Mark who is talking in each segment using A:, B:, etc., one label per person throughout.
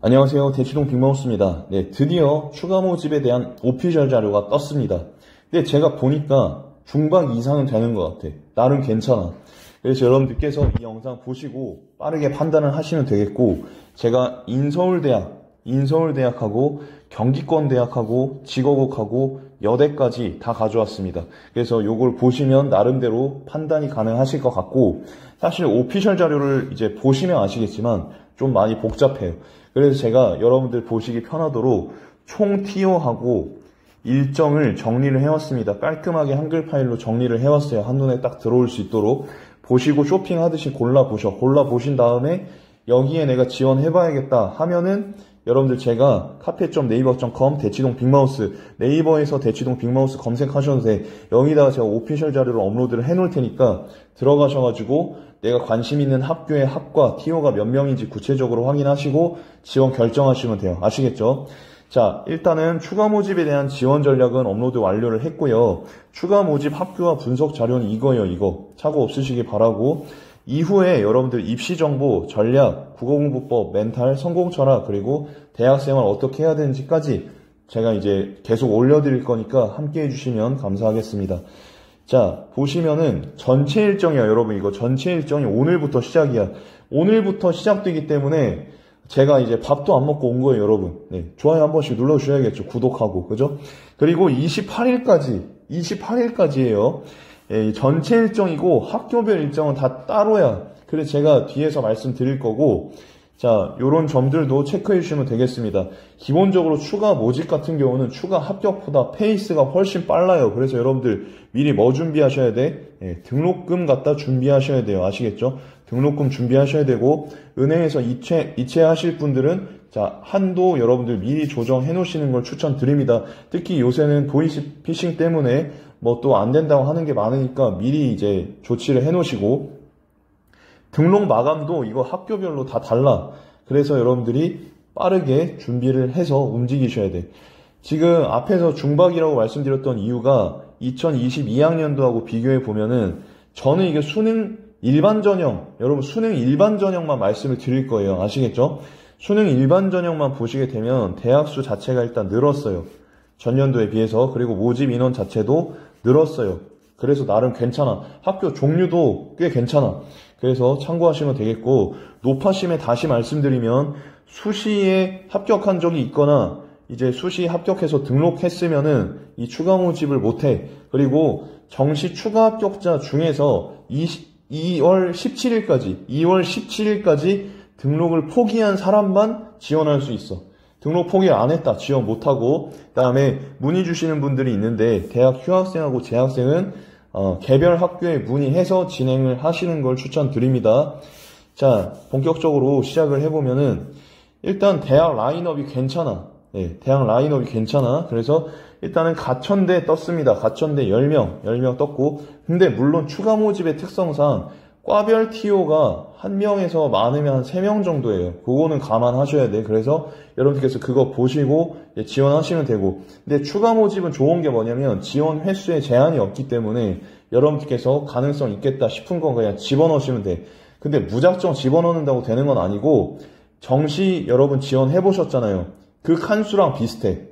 A: 안녕하세요. 대치동 빅마우스입니다. 네, 드디어 추가 모집에 대한 오피셜 자료가 떴습니다. 근데 제가 보니까 중박 이상은 되는 것 같아. 나름 괜찮아. 그래서 여러분들께서 이 영상 보시고 빠르게 판단을 하시면 되겠고, 제가 인서울대학하고 경기권대학하고 직어국하고 여대까지 다 가져왔습니다. 그래서 요걸 보시면 나름대로 판단이 가능하실 것 같고, 사실 오피셜 자료를 이제 보시면 아시겠지만 좀 많이 복잡해요. 그래서 제가 여러분들 보시기 편하도록 총 티오하고 일정을 정리를 해왔습니다. 깔끔하게 한글 파일로 정리를 해왔어요. 한눈에 딱 들어올 수 있도록. 보시고 쇼핑하듯이 골라보신 다음에 여기에 내가 지원해봐야겠다 하면은 여러분들 제가 카페.naver.com 대치동 빅마우스, 네이버에서 대치동 빅마우스 검색하셔도 돼. 여기다가 제가 오피셜 자료를 업로드를 해놓을 테니까 들어가셔가지고 내가 관심 있는 학교의 학과, 티오가 몇 명인지 구체적으로 확인하시고 지원 결정하시면 돼요. 아시겠죠? 자, 일단은 추가 모집에 대한 지원 전략은 업로드 완료를 했고요. 추가 모집 학교와 분석 자료는 이거예요, 이거. 착오 없으시기 바라고. 이후에 여러분들 입시 정보, 전략, 국어공부법, 멘탈, 성공철학, 그리고 대학생활 어떻게 해야 되는지까지 제가 이제 계속 올려드릴 거니까 함께 해주시면 감사하겠습니다. 자, 보시면은 전체 일정이야, 여러분. 이거 전체 일정이 오늘부터 시작이야. 오늘부터 시작되기 때문에 제가 이제 밥도 안 먹고 온 거예요, 여러분. 네, 좋아요 한 번씩 눌러주셔야겠죠. 구독하고, 그죠? 그리고 28일까지예요. 예, 전체 일정이고 학교별 일정은 다 따로야. 그래서 제가 뒤에서 말씀드릴 거고, 자, 요런 점들도 체크해 주시면 되겠습니다. 기본적으로 추가 모집 같은 경우는 추가 합격보다 페이스가 훨씬 빨라요. 그래서 여러분들 미리 뭐 준비하셔야 돼? 예, 등록금 갖다 준비하셔야 돼요. 아시겠죠? 등록금 준비하셔야 되고, 은행에서 이체하실 분들은 자, 한도 여러분들 미리 조정해 놓으시는 걸 추천드립니다. 특히 요새는 보이스피싱 때문에 뭐 또 안 된다고 하는 게 많으니까 미리 이제 조치를 해 놓으시고, 등록 마감도 이거 학교별로 다 달라. 그래서 여러분들이 빠르게 준비를 해서 움직이셔야 돼. 지금 앞에서 중박이라고 말씀드렸던 이유가 2022학년도하고 비교해 보면은 저는 이게 수능 일반 전형, 여러분 수능 일반 전형만 말씀을 드릴 거예요. 아시겠죠? 수능 일반 전형만 보시게 되면 대학 수 자체가 일단 늘었어요. 전년도에 비해서. 그리고 모집 인원 자체도 늘었어요. 그래서 나름 괜찮아. 학교 종류도 꽤 괜찮아. 그래서 참고하시면 되겠고, 노파심에 다시 말씀드리면 수시에 합격한 적이 있거나 이제 수시 합격해서 등록했으면은 이 추가 모집을 못해. 그리고 정시 추가 합격자 중에서 2월 17일까지 등록을 포기한 사람만 지원할 수 있어. 등록 포기 안 했다, 지원 못하고. 그다음에 문의 주시는 분들이 있는데 대학 휴학생하고 재학생은 개별 학교에 문의해서 진행을 하시는 걸 추천드립니다. 자, 본격적으로 시작을 해보면은 일단 대학 라인업이 괜찮아. 네, 대학 라인업이 괜찮아. 그래서 일단은 가천대 떴습니다. 가천대 10명 떴고, 근데 물론 추가 모집의 특성상 과별 TO가 1명에서 많으면 한 3명 정도예요. 그거는 감안하셔야 돼. 그래서 여러분들께서 그거 보시고 지원하시면 되고, 근데 추가 모집은 좋은 게 뭐냐면 지원 횟수에 제한이 없기 때문에 여러분들께서 가능성 있겠다 싶은 건 그냥 집어넣으시면 돼. 근데 무작정 집어넣는다고 되는 건 아니고, 정시 여러분 지원해 보셨잖아요. 그 칸수랑 비슷해.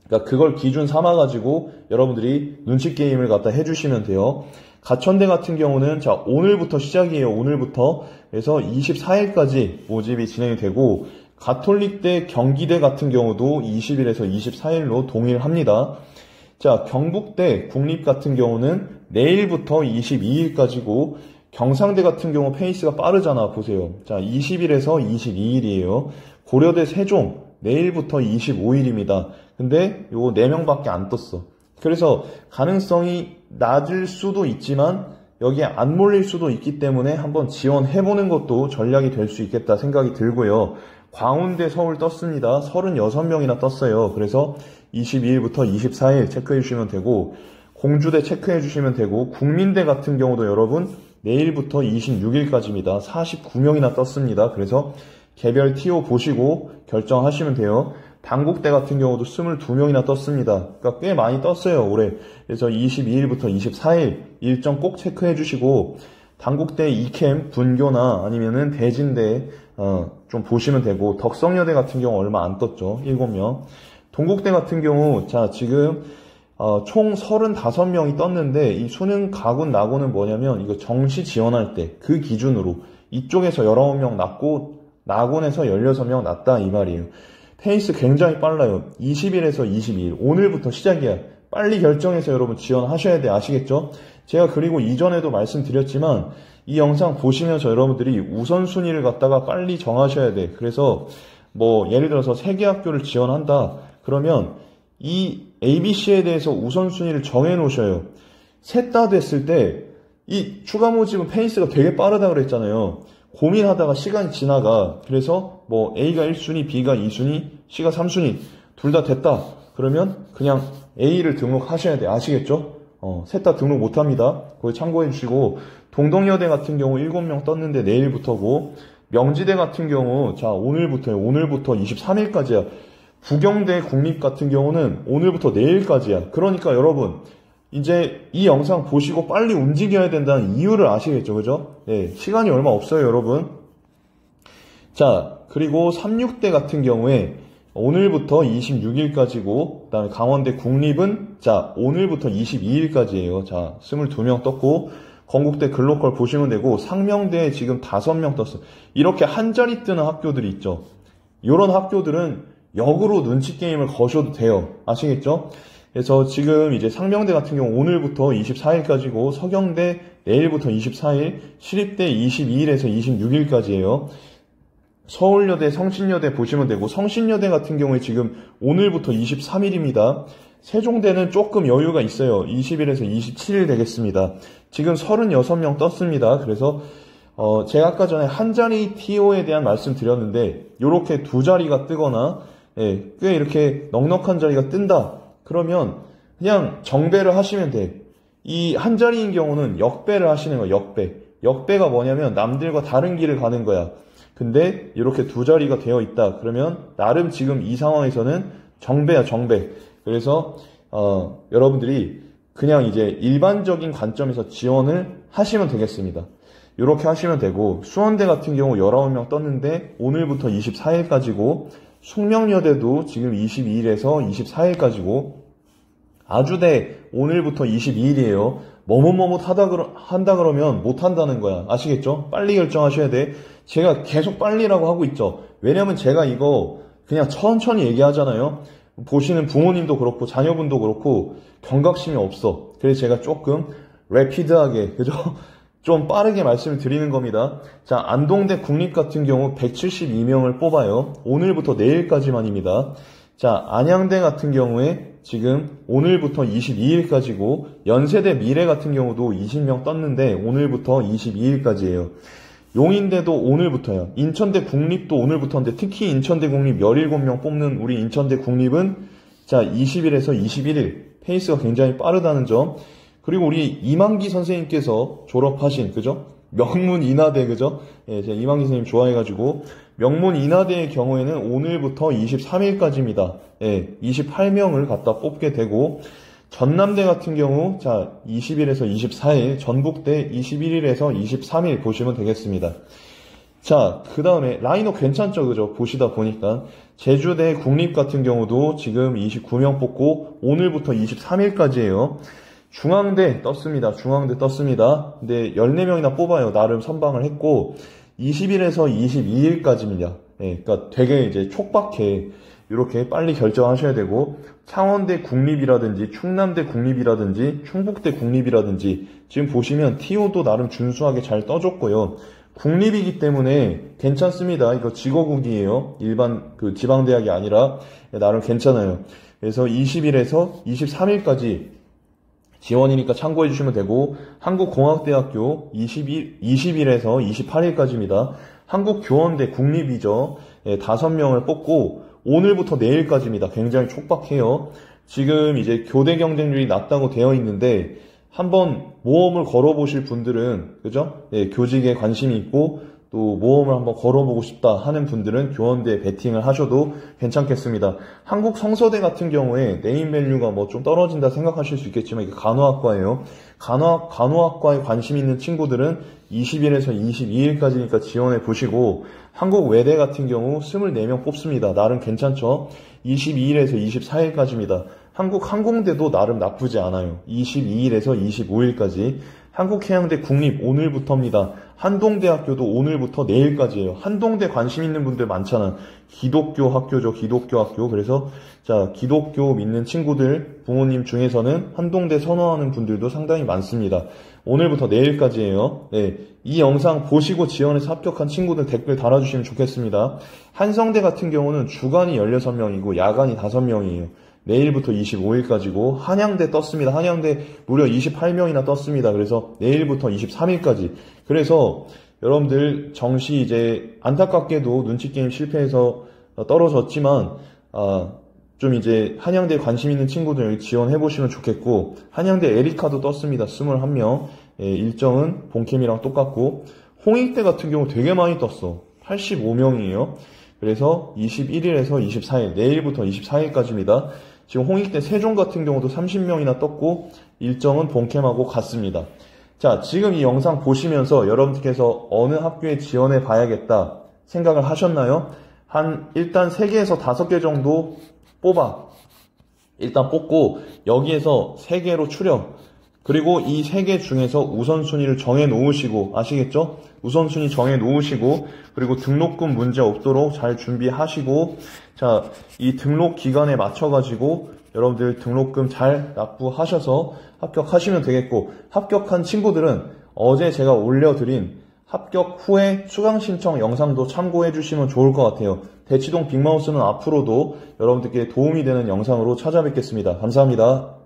A: 그러니까 그걸 기준 삼아가지고 여러분들이 눈치 게임을 갖다 해주시면 돼요. 가천대 같은 경우는 자, 오늘부터 시작이에요. 오늘부터. 그래서 24일까지 모집이 진행이 되고, 가톨릭대, 경기대 같은 경우도 20일에서 24일로 동일합니다. 자, 경북대, 국립 같은 경우는 내일부터 22일까지고, 경상대 같은 경우 페이스가 빠르잖아. 보세요. 자, 20일에서 22일이에요. 고려대, 세종, 내일부터 25일입니다. 근데 요거 4명밖에 안 떴어. 그래서 가능성이 낮을 수도 있지만 여기에 안 몰릴 수도 있기 때문에 한번 지원해보는 것도 전략이 될 수 있겠다 생각이 들고요. 광운대, 서울 떴습니다. 36명이나 떴어요. 그래서 22일부터 24일 체크해 주시면 되고, 공주대 체크해 주시면 되고, 국민대 같은 경우도 여러분 내일부터 26일까지입니다. 49명이나 떴습니다. 그래서 개별 TO 보시고 결정하시면 돼요. 단국대 같은 경우도 22명이나 떴습니다. 그러니까 꽤 많이 떴어요, 올해. 그래서 22일부터 24일 일정 꼭 체크해 주시고, 단국대 이캠, 분교나 아니면은 대진대, 좀 보시면 되고, 덕성여대 같은 경우 얼마 안 떴죠. 7명. 동국대 같은 경우, 자, 지금, 총 35명이 떴는데, 이 수능 가군 나고는 뭐냐면, 이거 정시 지원할 때, 그 기준으로, 이쪽에서 19명 났고, 나곤에서 16명 났다, 이 말이에요. 페이스 굉장히 빨라요. 20일에서 22일. 오늘부터 시작이야. 빨리 결정해서 여러분 지원하셔야 돼. 아시겠죠? 제가 그리고 이전에도 말씀드렸지만, 이 영상 보시면서 여러분들이 우선순위를 갖다가 빨리 정하셔야 돼. 그래서 뭐 예를 들어서 3개 학교를 지원한다. 그러면 이 ABC에 대해서 우선순위를 정해 놓으셔요. 셋 다 됐을 때 이 추가 모집은 페이스가 되게 빠르다 그랬잖아요. 고민하다가 시간이 지나가. 그래서 뭐 A가 1순위, B가 2순위, C가 3순위 둘 다 됐다. 그러면 그냥 A를 등록하셔야 돼. 아시겠죠? 셋 다 등록 못합니다. 그거 참고해 주시고, 동덕여대 같은 경우 7명 떴는데 내일부터고, 명지대 같은 경우 자 오늘부터요. 오늘부터 23일까지야. 부경대 국립 같은 경우는 오늘부터 내일까지야. 그러니까 여러분 이제 이 영상 보시고 빨리 움직여야 된다는 이유를 아시겠죠? 그죠? 네, 시간이 얼마 없어요, 여러분. 자, 그리고 36대 같은 경우에 오늘부터 26일까지고, 그 다음에 강원대 국립은, 자, 오늘부터 22일까지예요. 자, 22명 떴고, 건국대 글로컬 보시면 되고, 상명대에 지금 5명 떴어요. 이렇게 한 자리 뜨는 학교들이 있죠. 이런 학교들은 역으로 눈치 게임을 거셔도 돼요. 아시겠죠? 그래서 지금 이제 상명대 같은 경우 오늘부터 24일까지고, 서경대 내일부터 24일, 시립대 22일에서 26일까지예요. 서울여대, 성신여대 보시면 되고, 성신여대 같은 경우에 지금 오늘부터 23일입니다. 세종대는 조금 여유가 있어요. 20일에서 27일 되겠습니다. 지금 36명 떴습니다. 그래서 제가 아까 전에 한 자리 TO에 대한 말씀 드렸는데, 요렇게 두 자리가 뜨거나 꽤 이렇게 넉넉한 자리가 뜬다. 그러면 그냥 정배를 하시면 돼. 이 한 자리인 경우는 역배를 하시는 거예요. 역배. 역배가 뭐냐면 남들과 다른 길을 가는 거야. 근데 이렇게 두 자리가 되어 있다. 그러면 나름 지금 이 상황에서는 정배야, 정배. 그래서 여러분들이 그냥 이제 일반적인 관점에서 지원을 하시면 되겠습니다. 이렇게 하시면 되고, 수원대 같은 경우 19명 떴는데 오늘부터 24일까지고, 숙명여대도 지금 22일에서 24일까지고, 아주대 오늘부터 22일이에요. 머뭇머뭇 한다 그러면 못한다는 거야. 아시겠죠? 빨리 결정하셔야 돼. 제가 계속 빨리라고 하고 있죠. 왜냐면 제가 이거 그냥 천천히 얘기하잖아요. 보시는 부모님도 그렇고 자녀분도 그렇고 경각심이 없어. 그래서 제가 조금 래피드하게, 그죠? 좀 빠르게 말씀을 드리는 겁니다. 자, 안동대 국립 같은 경우 172명을 뽑아요. 오늘부터 내일까지만입니다. 자, 안양대 같은 경우에 지금 오늘부터 22일까지고, 연세대 미래 같은 경우도 20명 떴는데 오늘부터 22일까지예요. 용인대도 오늘부터요. 인천대 국립도 오늘부터인데, 특히 인천대 국립 17명 뽑는 우리 인천대 국립은 자 20일에서 21일, 페이스가 굉장히 빠르다는 점. 그리고 우리 이만기 선생님께서 졸업하신, 그죠? 명문 인하대, 그죠? 예, 제가 이만기 선생님 좋아해가지고, 명문 인하대의 경우에는 오늘부터 23일까지입니다. 예, 28명을 갖다 뽑게 되고, 전남대 같은 경우, 자, 20일에서 24일, 전북대 21일에서 23일 보시면 되겠습니다. 자, 그 다음에 라인업 괜찮죠? 그죠? 보시다 보니까. 제주대 국립 같은 경우도 지금 29명 뽑고, 오늘부터 23일까지예요. 중앙대 떴습니다. 중앙대 떴습니다. 근데 14명이나 뽑아요. 나름 선방을 했고, 20일에서 22일까지입니다. 예, 그러니까 되게 이제 촉박해. 이렇게 빨리 결정하셔야 되고, 창원대 국립이라든지 충남대 국립이라든지 충북대 국립이라든지 지금 보시면 TO도 나름 준수하게 잘 떠줬고요. 국립이기 때문에 괜찮습니다. 이거 직어국이에요. 일반 그 지방대학이 아니라 나름 괜찮아요. 그래서 20일에서 23일까지 지원이니까 참고해 주시면 되고, 한국공학대학교 20일에서 28일까지입니다. 한국교원대 국립이죠. 5명을 뽑고 오늘부터 내일까지입니다. 굉장히 촉박해요. 지금 이제 교대 경쟁률이 낮다고 되어 있는데, 한번 모험을 걸어보실 분들은, 그죠? 네, 교직에 관심이 있고 또 모험을 한번 걸어보고 싶다 하는 분들은 교원대에 베팅을 하셔도 괜찮겠습니다. 한국 성서대 같은 경우에 네임밸류가 뭐 좀 떨어진다 생각하실 수 있겠지만 이게 간호학과예요. 간호학과에 관심 있는 친구들은 20일에서 22일까지니까 지원해 보시고, 한국 외대 같은 경우 24명 뽑습니다. 나름 괜찮죠? 22일에서 24일까지입니다. 한국 항공대도 나름 나쁘지 않아요. 22일에서 25일까지. 한국해양대 국립 오늘부터입니다. 한동대학교도 오늘부터 내일까지예요. 한동대 관심 있는 분들 많잖아. 기독교 학교죠. 기독교 학교. 그래서 자, 기독교 믿는 친구들, 부모님 중에서는 한동대 선호하는 분들도 상당히 많습니다. 오늘부터 내일까지예요. 네, 이 영상 보시고 지원해서 합격한 친구들 댓글 달아주시면 좋겠습니다. 한성대 같은 경우는 주간이 16명이고 야간이 5명이에요. 내일부터 25일까지고, 한양대 떴습니다. 한양대 무려 28명이나 떴습니다. 그래서 내일부터 23일까지. 그래서 여러분들 정시 이제 안타깝게도 눈치게임 실패해서 떨어졌지만, 좀 이제 한양대 관심 있는 친구들 지원해보시면 좋겠고, 한양대 에리카도 떴습니다. 21명. 예, 일정은 본캠이랑 똑같고, 홍익대 같은 경우 되게 많이 떴어. 85명이에요. 그래서 21일에서 24일, 내일부터 24일까지입니다. 지금 홍익대 세종 같은 경우도 30명이나 떴고 일정은 본캠하고 같습니다. 자, 지금 이 영상 보시면서 여러분들께서 어느 학교에 지원해 봐야겠다 생각을 하셨나요? 일단 3개에서 5개 정도 일단 뽑고 여기에서 3개로 추려. 그리고 이 3개 중에서 우선순위를 정해 놓으시고, 아시겠죠? 우선순위 정해 놓으시고, 그리고 등록금 문제 없도록 잘 준비하시고, 자, 이 등록 기간에 맞춰가지고 여러분들 등록금 잘 납부하셔서 합격하시면 되겠고, 합격한 친구들은 어제 제가 올려드린 합격 후에 수강 신청 영상도 참고해 주시면 좋을 것 같아요. 대치동 빅마우스는 앞으로도 여러분들께 도움이 되는 영상으로 찾아뵙겠습니다. 감사합니다.